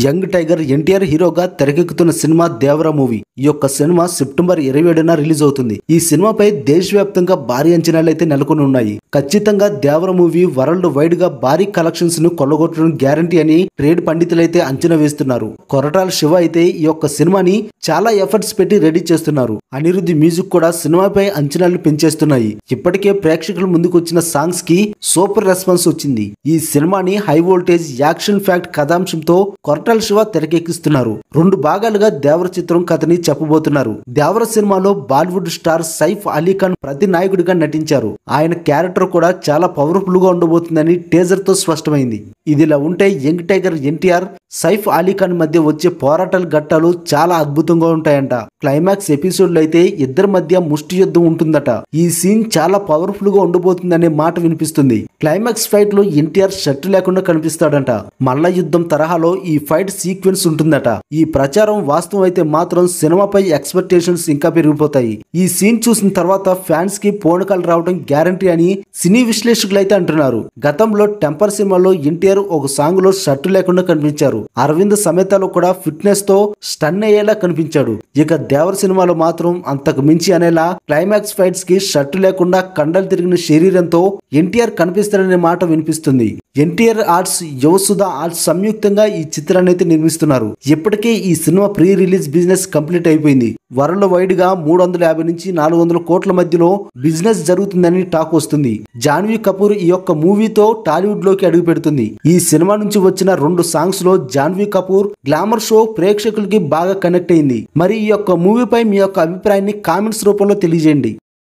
Young tiger NTR హీరోగా తెరకెక్కుతున్న cinema దేవర movie. ఈ యొక్క సినిమా సెప్టెంబర్ 27న రిలీజ్ అవుతుంది. ఈ సినిమాపై దేశవ్యాప్తంగా భారీ అంచనాలు అయితే నెలకొని ఉన్నాయి. ఖచ్చితంగా దేవర మూవీ వరల్డ్ వైడ్ గా భారీ కలెక్షన్స్ ను కొల్లగొట్టడం గ్యారంటీ అని ట్రేడ్ పండితులైతే అంచనా వేస్తున్నారు. కొరటాల శివ అయితే ఈ యొక్క సినిమాని చాలా ఎఫర్ట్స్ పెట్టి రెడీ చేస్తున్నారు. అనిరుద్ధి మ్యూజిక్ కూడా సినిమాపై అంచనాలు పెంచేస్తున్నాయి. ఇప్పటికే ప్రేక్షకుల ముందుకు వచ్చిన సాంగ్స్ కి సూపర్ రెస్పాన్స్ వచ్చింది. ఈ సినిమాని హై వోల్టేజ్ యాక్షన్ ఫ్యాక్ట్ కథాంశంతో కొరటాల శివ తెరకెక్కిస్తున్నారు. 2 భాగాలుగా దేవర చిత్రం కథని చెప్పబోతున్నారు. దేవర సినిమాలో బాలీవుడ్ స్టార్ సైఫ్ అలీ ఖాన్ ప్రతి నాయకుడిగా నటించారు. ఆయన క్యారెక్టర్ కూడా చాలా పవర్ఫుల్ గా ఉండబోతుందని టీజర్ తో స్పష్టమైంది. ఇదిలా ఉంటే యంగ్ టైగర్ ఎన్టీఆర్ సైఫ్ అలీ ఖాన్ మధ్య వచ్చే పోరాటాల ఘట్టాలు చాలా అద్భుతంగా ఉంటాయంట. క్లైమాక్స్ ఎపిసోడ్ లో అయితే ఇద్దరి మధ్య ముష్టి యుద్ధం ఉంటుందట. ఈ సీన్ చాలా పవర్ఫుల్ గా ఉండబోతుందనే మాట వినిపిస్తుంది. క్లైమాక్స్ ఫైట్ లో ఎన్టీఆర్ షర్ట్ లేకుండా కనిపిస్తాడంట. మల్ల యుద్ధం తరహాలో ఈ ఫైట్ సీక్వెన్స్ ఉంటుందట. ఈ ప్రచారం వాస్తవం అయితే మాత్రం సినిమాపై ఎక్స్పెక్టేషన్స్ ఇంకా పెరిగిపోతాయి. ఈ సీన్ చూసిన తర్వాత ఫ్యాన్స్ కి పూనకాలు రావడం గ్యారంటీ అని సినీ విశ్లేషకులు అయితే అంటున్నారు. గతంలో టెంపర్ సినిమాలో ఎన్టీఆర్ ఒక సాంగ్ లో షర్ట్ లేకుండా కనిపించారు. అరవింద్ సమేతలో కూడా ఫిట్నెస్ తో స్టన్ అయ్యేలా కనిపించాడు. ఇక దేవర సినిమాలో మాత్రం అంతకు మించి అనేలా క్లైమాక్స్ ఫైట్స్ కి షర్ట్ లేకుండా కండలు తిరిగిన శరీరంతో ఎన్టీఆర్ కనిపిస్తాడనే మాట వినిపిస్తుంది. ఎన్టీఆర్ ఆర్ట్స్, యువసుధ ఆర్ట్స్ సంయుక్తంగా ఈ చిత్రాన్ని అయితే నిర్మిస్తున్నారు. ఇప్పటికే ఈ cinema pre release business complete అయిపోయింది. వరల్డ్ వైడ్ గా 350 నుంచి 400 కోట్ల మధ్యలో బిజినెస్ జరుగుతుందని టాక్ వస్తుంది. జాన్వీ కపూర్ ఈ యొక్క మూవీతో టాలీవుడ్ లోకి అడుగు పెడుతుంది. ఈ సినిమా నుంచి వచ్చిన 2 సాంగ్స్ లో జాన్వీ కపూర్ గ్లామర్ షో ప్రేక్షకులకి బాగా కనెక్ట్ అయింది. మరి ఈ యొక్క మూవీపై మీ యొక్క అభిప్రాయాన్ని కామెంట్స్ రూపంలో తెలియజేయండి.